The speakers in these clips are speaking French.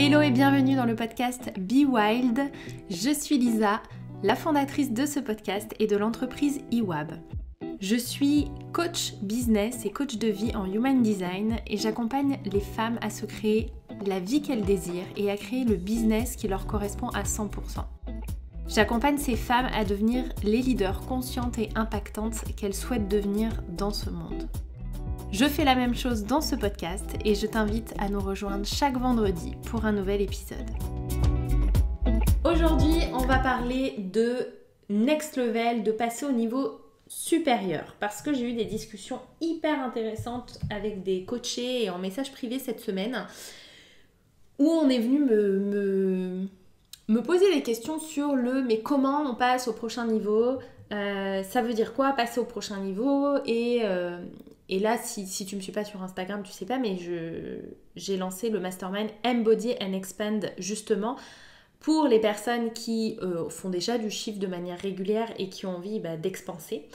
Hello et bienvenue dans le podcast Be Wild. Je suis Lisa, la fondatrice de ce podcast et de l'entreprise eWab. Je suis coach business et coach de vie en Human Design et j'accompagne les femmes à se créer la vie qu'elles désirent et à créer le business qui leur correspond à 100%. J'accompagne ces femmes à devenir les leaders conscientes et impactantes qu'elles souhaitent devenir dans ce monde. Je fais la même chose dans ce podcast et je t'invite à nous rejoindre chaque vendredi pour un nouvel épisode. Aujourd'hui, on va parler de next level, de passer au niveau supérieur parce que j'ai eu des discussions hyper intéressantes avec des coachés et en message privé cette semaine où on est venu me poser des questions sur mais comment on passe au prochain niveau, ça veut dire quoi passer au prochain niveau et là, si tu ne me suis pas sur Instagram, tu sais pas, mais j'ai lancé le mastermind Embody and Expand justement pour les personnes qui font déjà du chiffre de manière régulière et qui ont envie d'expanser.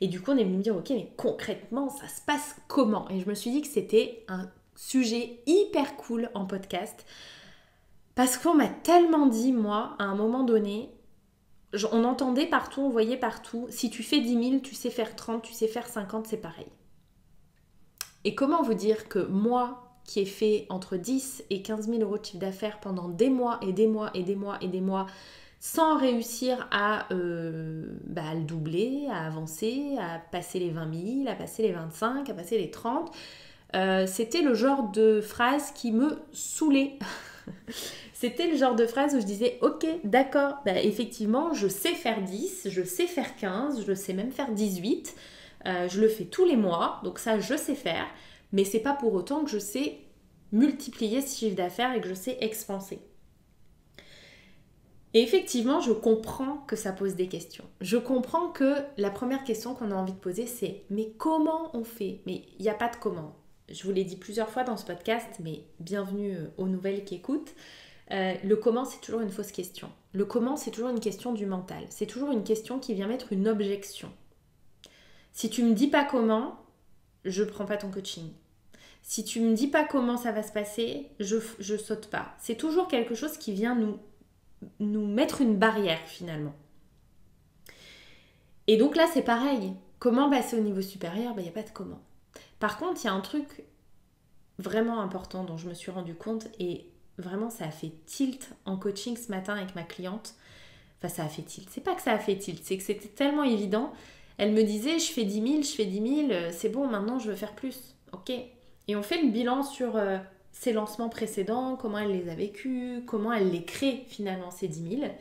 Et du coup, on est venu me dire, ok, mais concrètement, ça se passe comment ? Et je me suis dit que c'était un sujet hyper cool en podcast parce qu'on m'a tellement dit, moi, à un moment donné, on entendait partout, on voyait partout, si tu fais 10 000, tu sais faire 30, tu sais faire 50, c'est pareil. Et comment vous dire que moi, qui ai fait entre 10 et 15 000 euros de chiffre d'affaires pendant des mois et des mois et des mois et des mois, sans réussir à le doubler, à avancer, à passer les 20 000, à passer les 25, à passer les 30, c'était le genre de phrase qui me saoulait. C'était le genre de phrase où je disais « Ok, d'accord, effectivement, je sais faire 10, je sais faire 15, je sais même faire 18. Je le fais tous les mois, donc ça, je sais faire. Mais c'est pas pour autant que je sais multiplier ce chiffre d'affaires et que je sais expanser. » Et effectivement, je comprends que ça pose des questions. Je comprends que la première question qu'on a envie de poser, c'est « Mais comment on fait ?» Mais il n'y a pas de comment. Je vous l'ai dit plusieurs fois dans ce podcast, mais bienvenue aux nouvelles qui écoutent. Le comment, c'est toujours une fausse question. Le comment, c'est toujours une question du mental. C'est toujours une question qui vient mettre une objection. Si tu me dis pas comment, je prends pas ton coaching. Si tu me dis pas comment ça va se passer, je saute pas. C'est toujours quelque chose qui vient nous mettre une barrière finalement. Et donc là, c'est pareil. Comment passer au niveau supérieur ? Il n'y a pas de comment. Par contre, il y a un truc vraiment important dont je me suis rendu compte et vraiment ça a fait tilt en coaching ce matin avec ma cliente. Enfin, ça a fait tilt. C'est pas que ça a fait tilt, c'est que c'était tellement évident. Elle me disait, je fais 10 000, c'est bon, maintenant je veux faire plus. Ok. Et on fait le bilan sur ses lancements précédents, comment elle les a vécus, comment elle les crée finalement ces 10 000.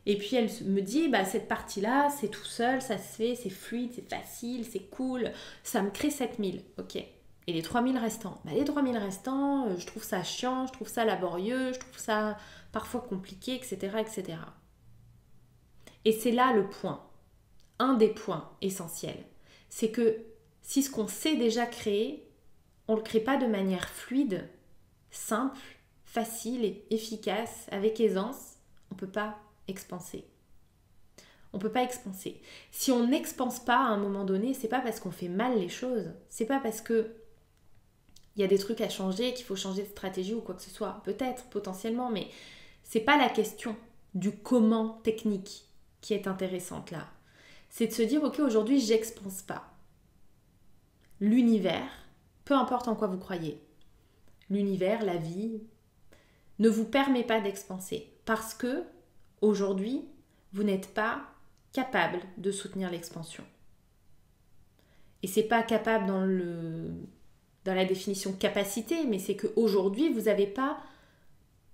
Et puis elle me dit, cette partie-là, c'est tout seul, ça se fait, c'est fluide, c'est facile, c'est cool, ça me crée 7 000. Ok. Et les 3 000 restants ? Les 3 000 restants, je trouve ça chiant, je trouve ça laborieux, je trouve ça parfois compliqué, etc., etc. Et c'est là le point. Un des points essentiels, c'est que si ce qu'on sait déjà créer, on ne le crée pas de manière fluide, simple, facile et efficace, avec aisance, on ne peut pas expanser. On ne peut pas expanser. Si on n'expanse pas à un moment donné, c'est pas parce qu'on fait mal les choses, c'est pas parce que il y a des trucs à changer, qu'il faut changer de stratégie ou quoi que ce soit. Peut-être, potentiellement, mais c'est pas la question du comment technique qui est intéressante là. C'est de se dire, ok, aujourd'hui, j'expanse pas. L'univers, peu importe en quoi vous croyez, l'univers, la vie, ne vous permet pas d'expanser parce que, aujourd'hui, vous n'êtes pas capable de soutenir l'expansion. Et c'est pas capable dans la définition capacité, mais c'est qu'aujourd'hui, vous n'avez pas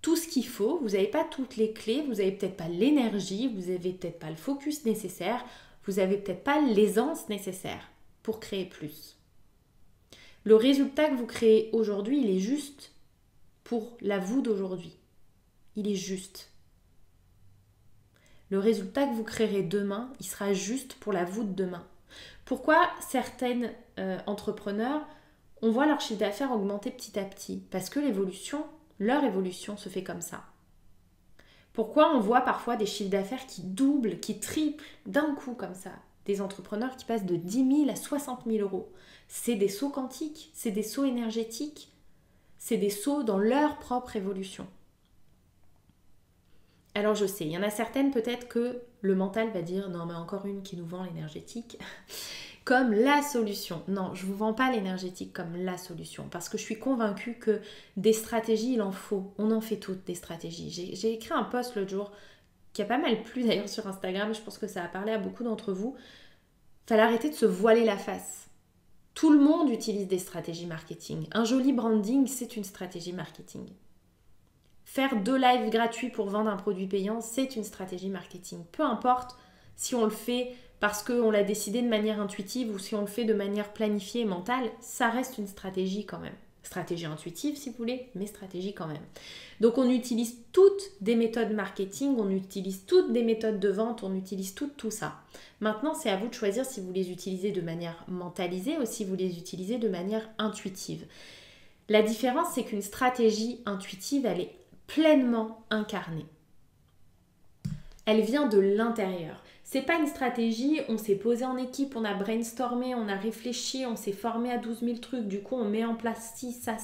tout ce qu'il faut, vous n'avez pas toutes les clés, vous n'avez peut-être pas l'énergie, vous n'avez peut-être pas le focus nécessaire, vous n'avez peut-être pas l'aisance nécessaire pour créer plus. Le résultat que vous créez aujourd'hui, il est juste pour la vous d'aujourd'hui. Il est juste. Le résultat que vous créerez demain, il sera juste pour la vous de demain. Pourquoi certaines entrepreneurs, on voit leur chiffre d'affaires augmenter petit à petit ? Parce que leur évolution se fait comme ça. Pourquoi on voit parfois des chiffres d'affaires qui doublent, qui triplent d'un coup comme ça ? Des entrepreneurs qui passent de 10 000 à 60 000 euros. C'est des sauts quantiques, c'est des sauts énergétiques, c'est des sauts dans leur propre évolution. Alors je sais, il y en a certaines peut-être que le mental va dire non mais encore une qui nous vend l'énergétique comme la solution. Non, je ne vous vends pas l'énergétique comme la solution parce que je suis convaincue que des stratégies, il en faut. On en fait toutes des stratégies. J'ai écrit un post l'autre jour qui a pas mal plu d'ailleurs sur Instagram, je pense que ça a parlé à beaucoup d'entre vous. Fallait arrêter de se voiler la face. Tout le monde utilise des stratégies marketing. Un joli branding, c'est une stratégie marketing. Faire 2 lives gratuits pour vendre un produit payant, c'est une stratégie marketing. Peu importe si on le fait parce qu'on l'a décidé de manière intuitive ou si on le fait de manière planifiée et mentale, ça reste une stratégie quand même. Stratégie intuitive si vous voulez, mais stratégie quand même. Donc on utilise toutes des méthodes marketing, on utilise toutes des méthodes de vente, on utilise tout ça. Maintenant, c'est à vous de choisir si vous les utilisez de manière mentalisée ou si vous les utilisez de manière intuitive. La différence, c'est qu'une stratégie intuitive, elle est pleinement incarnée. Elle vient de l'intérieur. C'est pas une stratégie, on s'est posé en équipe, on a brainstormé, on a réfléchi, on s'est formé à 12 000 trucs, du coup on met en place ci, ça.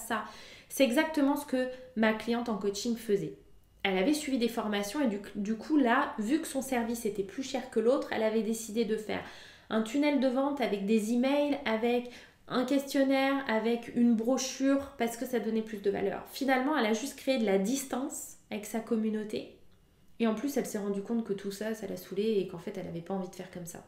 C'est exactement ce que ma cliente en coaching faisait. Elle avait suivi des formations et du coup là, vu que son service était plus cher que l'autre, elle avait décidé de faire un tunnel de vente avec des emails, avec un questionnaire, avec une brochure parce que ça donnait plus de valeur. Finalement, elle a juste créé de la distance avec sa communauté. Et en plus, elle s'est rendue compte que tout ça, ça l'a saoulée et qu'en fait, elle n'avait pas envie de faire comme ça.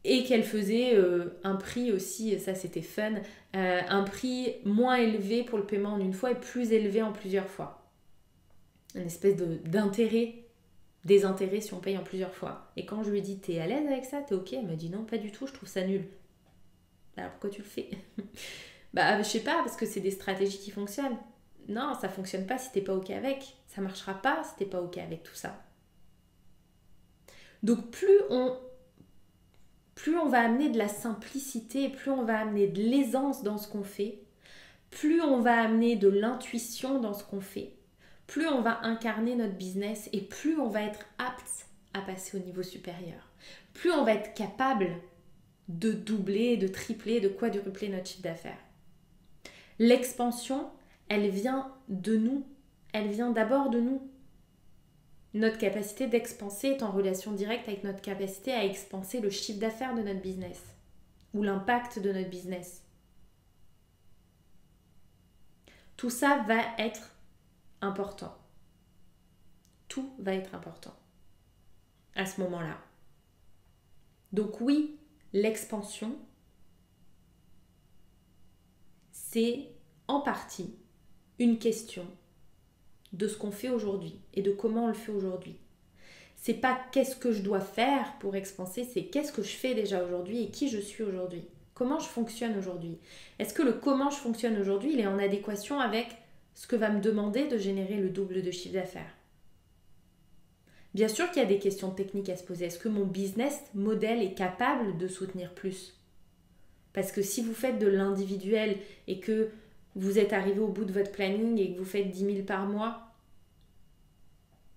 Et qu'elle faisait un prix aussi, ça c'était fun, un prix moins élevé pour le paiement en une fois et plus élevé en plusieurs fois. Une espèce d'intérêt, des intérêts si on paye en plusieurs fois. Et quand je lui ai dit, t'es à l'aise avec ça, t'es ok? Elle m'a dit non, pas du tout, je trouve ça nul. Alors pourquoi tu le fais? Bah je sais pas, parce que c'est des stratégies qui fonctionnent. Non, ça fonctionne pas si t'es pas ok avec. Ça marchera pas si t'es pas ok avec tout ça. Donc plus on va amener de la simplicité, plus on va amener de l'aisance dans ce qu'on fait, plus on va amener de l'intuition dans ce qu'on fait, plus on va incarner notre business et plus on va être apte à passer au niveau supérieur. Plus on va être capable de doubler, de tripler, de quadrupler notre chiffre d'affaires. L'expansion, elle vient de nous. Elle vient d'abord de nous. Notre capacité d'expanser est en relation directe avec notre capacité à expanser le chiffre d'affaires de notre business ou l'impact de notre business. Tout ça va être important. Tout va être important à ce moment-là. Donc oui, l'expansion, c'est en partie une question de ce qu'on fait aujourd'hui et de comment on le fait aujourd'hui. C'est pas qu'est-ce que je dois faire pour expanser, c'est qu'est-ce que je fais déjà aujourd'hui et qui je suis aujourd'hui. Comment je fonctionne aujourd'hui. Est-ce que le comment je fonctionne aujourd'hui, il est en adéquation avec ce que va me demander de générer le double de chiffre d'affaires? Bien sûr qu'il y a des questions techniques à se poser. Est-ce que mon business model est capable de soutenir plus? Parce que si vous faites de l'individuel et que vous êtes arrivé au bout de votre planning et que vous faites 10 000 par mois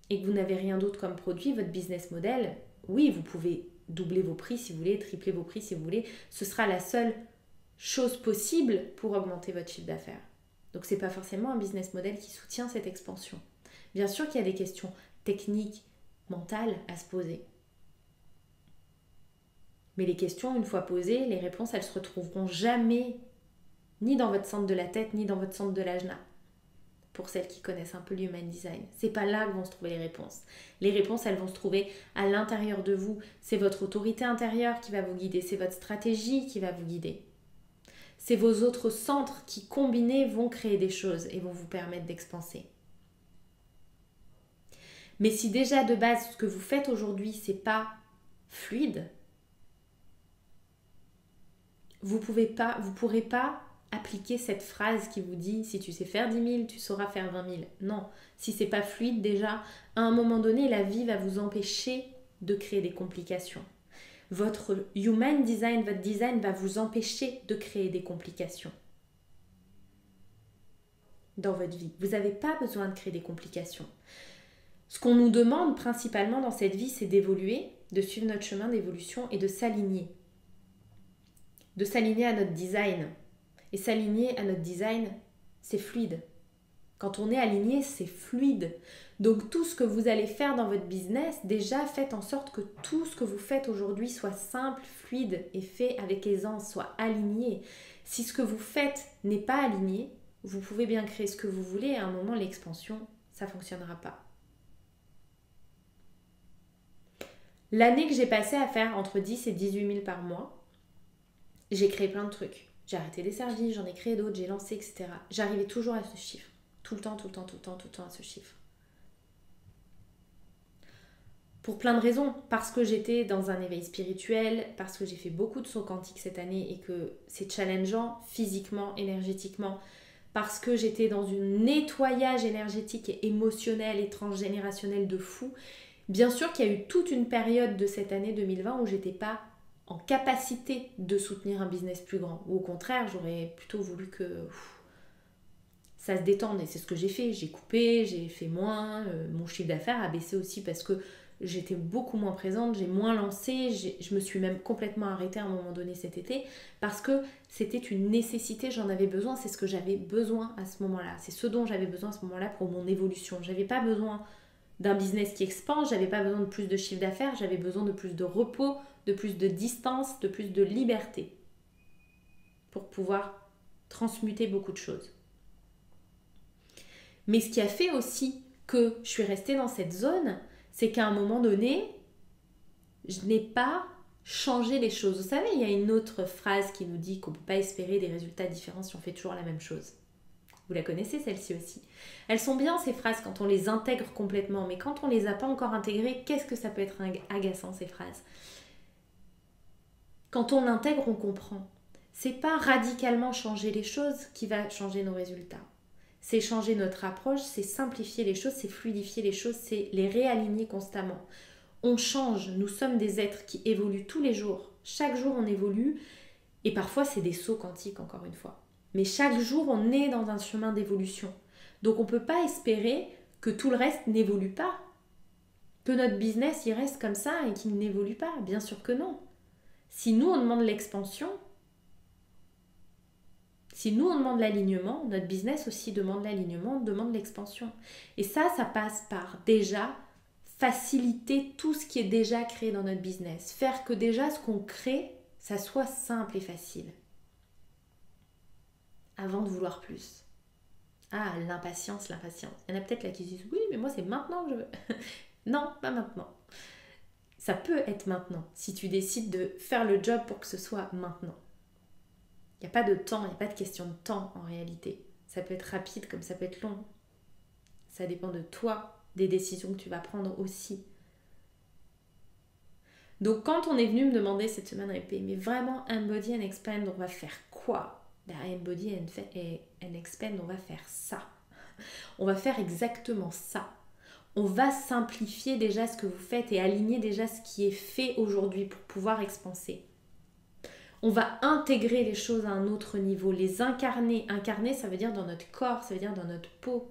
et que vous n'avez rien d'autre comme produit, votre business model, oui, vous pouvez doubler vos prix si vous voulez, tripler vos prix si vous voulez. Ce sera la seule chose possible pour augmenter votre chiffre d'affaires. Donc, ce n'est pas forcément un business model qui soutient cette expansion. Bien sûr qu'il y a des questions techniques, mentales à se poser. Mais les questions, une fois posées, les réponses, elles se retrouveront jamais ni dans votre centre de la tête, ni dans votre centre de l'ajna. Pour celles qui connaissent un peu l'human design. C'est pas là que vont se trouver les réponses. Les réponses, elles vont se trouver à l'intérieur de vous. C'est votre autorité intérieure qui va vous guider. C'est votre stratégie qui va vous guider. C'est vos autres centres qui, combinés, vont créer des choses et vont vous permettre d'expanser. Mais si déjà de base, ce que vous faites aujourd'hui, c'est pas fluide, vous pourrez pas appliquer cette phrase qui vous dit si tu sais faire 10 000, tu sauras faire 20 000. Non, si c'est pas fluide déjà, à un moment donné, la vie va vous empêcher de créer des complications. Votre human design, votre design va vous empêcher de créer des complications dans votre vie. Vous n'avez pas besoin de créer des complications. Ce qu'on nous demande principalement dans cette vie, c'est d'évoluer, de suivre notre chemin d'évolution et de s'aligner. De s'aligner à notre design. Et s'aligner à notre design, c'est fluide. Quand on est aligné, c'est fluide. Donc tout ce que vous allez faire dans votre business, déjà faites en sorte que tout ce que vous faites aujourd'hui soit simple, fluide et fait avec aisance, soit aligné. Si ce que vous faites n'est pas aligné, vous pouvez bien créer ce que vous voulez et à un moment l'expansion, ça ne fonctionnera pas. L'année que j'ai passée à faire entre 10 et 18 000 par mois, j'ai créé plein de trucs. J'ai arrêté des services, j'en ai créé d'autres, j'ai lancé, etc. J'arrivais toujours à ce chiffre. Tout le temps à ce chiffre. Pour plein de raisons. Parce que j'étais dans un éveil spirituel, parce que j'ai fait beaucoup de sauts quantiques cette année et que c'est challengeant physiquement, énergétiquement. Parce que j'étais dans un nettoyage énergétique et émotionnel et transgénérationnel de fou. Bien sûr qu'il y a eu toute une période de cette année 2020 où j'étais pas en capacité de soutenir un business plus grand. Ou au contraire, j'aurais plutôt voulu que ça se détende. Et c'est ce que j'ai fait. J'ai coupé, j'ai fait moins. Mon chiffre d'affaires a baissé aussi parce que j'étais beaucoup moins présente, j'ai moins lancé. Je me suis même complètement arrêtée à un moment donné cet été parce que c'était une nécessité, j'en avais besoin. C'est ce que j'avais besoin à ce moment-là. C'est ce dont j'avais besoin à ce moment-là pour mon évolution. J'avais pas besoin d'un business qui expand, j'avais pas besoin de plus de chiffre d'affaires, j'avais besoin de plus de repos, de plus de distance, de plus de liberté pour pouvoir transmuter beaucoup de choses. Mais ce qui a fait aussi que je suis restée dans cette zone, c'est qu'à un moment donné, je n'ai pas changé les choses. Vous savez, il y a une autre phrase qui nous dit qu'on ne peut pas espérer des résultats différents si on fait toujours la même chose. Vous la connaissez celle-ci aussi. Elles sont bien ces phrases quand on les intègre complètement, mais quand on ne les a pas encore intégrées, qu'est-ce que ça peut être agaçant ces phrases? Quand on l'intègre, on comprend. C'est pas radicalement changer les choses qui va changer nos résultats. C'est changer notre approche, c'est simplifier les choses, c'est fluidifier les choses, c'est les réaligner constamment. On change, nous sommes des êtres qui évoluent tous les jours. Chaque jour on évolue et parfois c'est des sauts quantiques encore une fois. Mais chaque jour, on est dans un chemin d'évolution. Donc, on ne peut pas espérer que tout le reste n'évolue pas. Que notre business, il reste comme ça et qu'il n'évolue pas. Bien sûr que non. Si nous, on demande l'expansion, si nous, on demande l'alignement, notre business aussi demande l'alignement, demande l'expansion. Et ça passe par déjà faciliter tout ce qui est déjà créé dans notre business. Faire que déjà, ce qu'on crée, ça soit simple et facile. Avant de vouloir plus. Ah, l'impatience. Il y en a peut-être là qui se disent, oui, mais moi c'est maintenant que je veux. Non, pas maintenant. Ça peut être maintenant, si tu décides de faire le job pour que ce soit maintenant. Il n'y a pas de temps, il n'y a pas de question de temps en réalité. Ça peut être rapide comme ça peut être long. Ça dépend de toi, des décisions que tu vas prendre aussi. Donc quand on est venu me demander cette semaine, mais vraiment, Embody and Expand, on va faire quoi? Embody and Expand, on va faire ça. On va faire exactement ça. On va simplifier déjà ce que vous faites et aligner déjà ce qui est fait aujourd'hui pour pouvoir expanser. On va intégrer les choses à un autre niveau, les incarner. Incarner, ça veut dire dans notre corps, ça veut dire dans notre peau.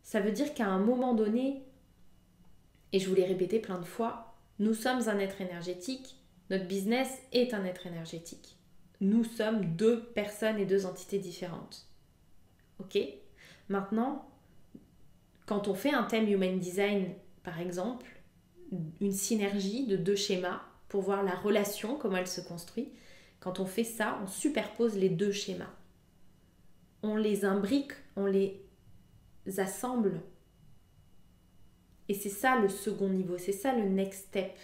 Ça veut dire qu'à un moment donné, et je vous l'ai répété plein de fois, nous sommes un être énergétique, notre business est un être énergétique. Nous sommes deux personnes et deux entités différentes. Ok? Maintenant, quand on fait un thème Human Design, par exemple, une synergie de deux schémas pour voir la relation, comment elle se construit, quand on fait ça, on superpose les deux schémas. On les imbrique, on les assemble. Et c'est ça le second niveau, c'est ça le next step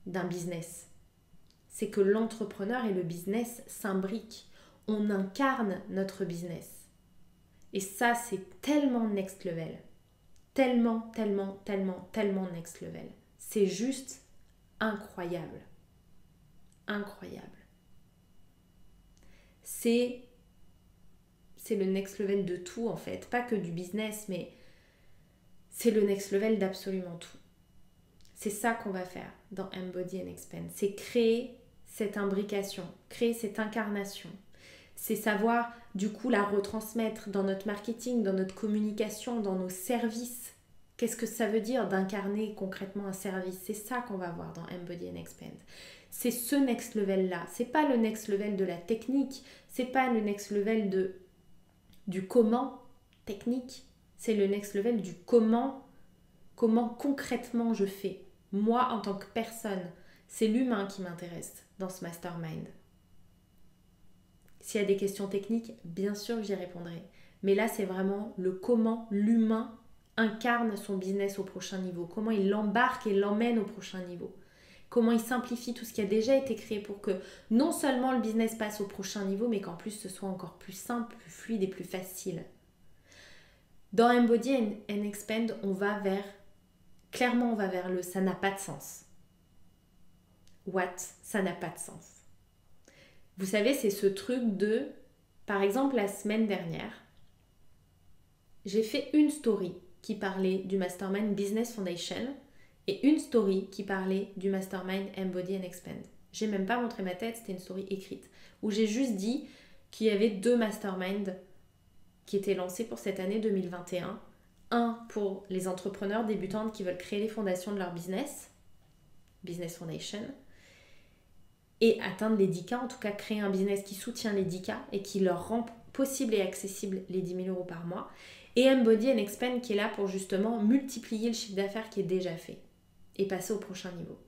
d'un business. C'est que l'entrepreneur et le business s'imbriquent. On incarne notre business. Et ça, c'est tellement next level. Tellement next level. C'est juste incroyable. Incroyable. C'est le next level de tout en fait. Pas que du business, mais c'est le next level d'absolument tout. C'est ça qu'on va faire dans Embody and Expand. C'est créer cette imbrication, créer cette incarnation. C'est savoir du coup la retransmettre dans notre marketing, dans notre communication, dans nos services. Qu'est-ce que ça veut dire d'incarner concrètement un service? C'est ça qu'on va voir dans Embody and Expand. C'est ce next level là. C'est pas le next level de la technique. C'est pas le next level de du comment technique, c'est le next level du comment concrètement je fais. Moi, en tant que personne, c'est l'humain qui m'intéresse dans ce mastermind. S'il y a des questions techniques, bien sûr que j'y répondrai. Mais là, c'est vraiment le comment l'humain incarne son business au prochain niveau. Comment il l'embarque et l'emmène au prochain niveau. Comment il simplifie tout ce qui a déjà été créé pour que non seulement le business passe au prochain niveau, mais qu'en plus ce soit encore plus simple, plus fluide et plus facile. Dans Embody and Expand, on va vers le ça n'a pas de sens. What? Ça n'a pas de sens. Vous savez, c'est ce truc de, par exemple, la semaine dernière, j'ai fait une story qui parlait du Mastermind Business Foundation et une story qui parlait du Mastermind Embody and Expand. J'ai même pas montré ma tête, c'était une story écrite, où j'ai juste dit qu'il y avait 2 masterminds qui étaient lancés pour cette année 2021. Un pour les entrepreneurs débutantes qui veulent créer les fondations de leur business, Business Foundation, et atteindre les 10K, en tout cas créer un business qui soutient les 10K et qui leur rend possible et accessible les 10 000 € par mois. Et Embody and Expand qui est là pour justement multiplier le chiffre d'affaires qui est déjà fait et passer au prochain niveau.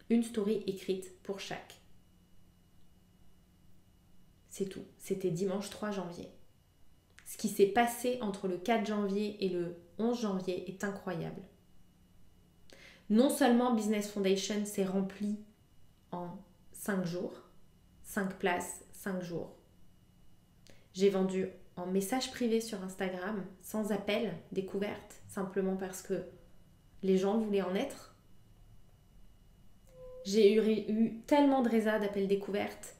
Une story écrite pour chaque. C'est tout. C'était dimanche 3 janvier. Ce qui s'est passé entre le 4 janvier et le 11 janvier est incroyable. Non seulement Business Foundation s'est rempli en 5 jours, 5 places, 5 jours. J'ai vendu en message privé sur Instagram, sans appel, découverte, simplement parce que les gens voulaient en être. J'ai eu tellement de résas d'appels découvertes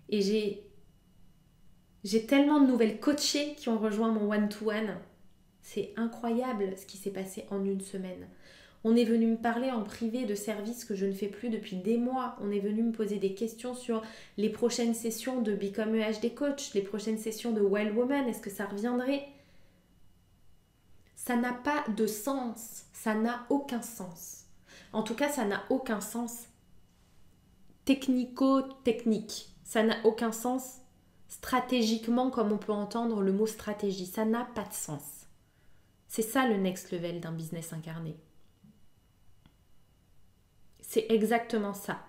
et j'ai tellement de nouvelles coachées qui ont rejoint mon one-to-one. C'est incroyable ce qui s'est passé en une semaine. On est venu me parler en privé de services que je ne fais plus depuis des mois. On est venu me poser des questions sur les prochaines sessions de Become a HD Coach, les prochaines sessions de Wild Woman, est-ce que ça reviendrait? Ça n'a pas de sens. Ça n'a aucun sens. En tout cas, ça n'a aucun sens technico-technique. Ça n'a aucun sens stratégiquement comme on peut entendre le mot stratégie. Ça n'a pas de sens. C'est ça le next level d'un business incarné. C'est exactement ça.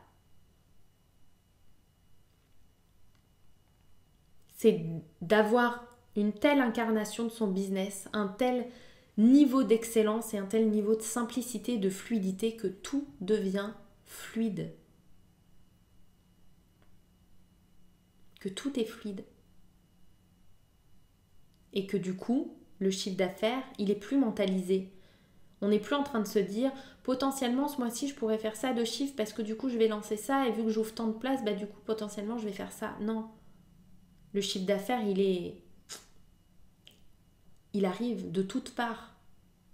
C'est d'avoir une telle incarnation de son business, un tel niveau d'excellence et un tel niveau de simplicité, de fluidité que tout devient fluide. Que tout est fluide. Et que du coup, le chiffre d'affaires, il est plus mentalisé. On n'est plus en train de se dire potentiellement ce mois-ci je pourrais faire ça de chiffre parce que du coup je vais lancer ça et vu que j'ouvre tant de places, bah du coup potentiellement je vais faire ça. Non. Le chiffre d'affaires il arrive de toutes parts.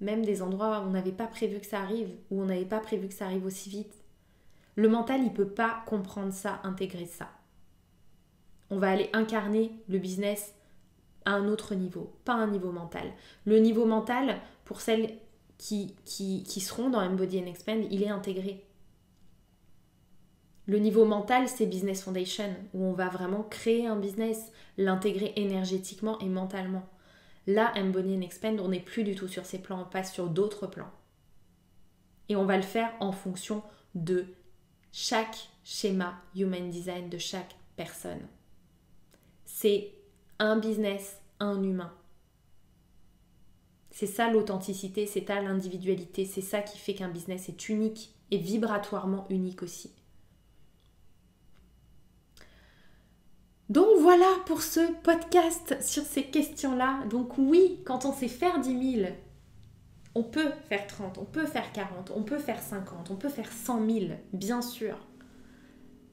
Même des endroits où on n'avait pas prévu que ça arrive, où on n'avait pas prévu que ça arrive aussi vite. Le mental il peut pas comprendre ça, intégrer ça. On va aller incarner le business à un autre niveau, pas un niveau mental. Le niveau mental, pour celles qui seront dans Embody and Expand, il est intégré. Le niveau mental, c'est Business Foundation, où on va vraiment créer un business, l'intégrer énergétiquement et mentalement. Là, Embody and Expand, on n'est plus du tout sur ces plans, on passe sur d'autres plans. Et on va le faire en fonction de chaque schéma Human Design de chaque personne. C'est un business, un humain. C'est ça l'authenticité, c'est ça l'individualité, c'est ça qui fait qu'un business est unique et vibratoirement unique aussi. Donc voilà pour ce podcast sur ces questions-là. Donc oui, quand on sait faire 10 000, on peut faire 30, on peut faire 40, on peut faire 50, on peut faire 100 000, bien sûr.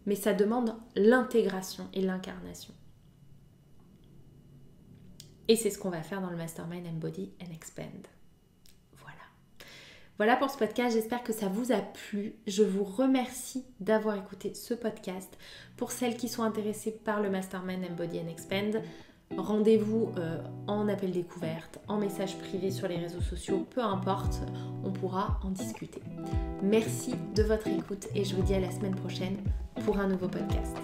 Mais ça demande l'intégration et l'incarnation. Et c'est ce qu'on va faire dans le Mastermind Embody and Expand. Voilà. Voilà pour ce podcast. J'espère que ça vous a plu. Je vous remercie d'avoir écouté ce podcast. Pour celles qui sont intéressées par le Mastermind Embody and Expand, rendez-vous en appel découverte, en message privé sur les réseaux sociaux, peu importe, on pourra en discuter. Merci de votre écoute et je vous dis à la semaine prochaine pour un nouveau podcast.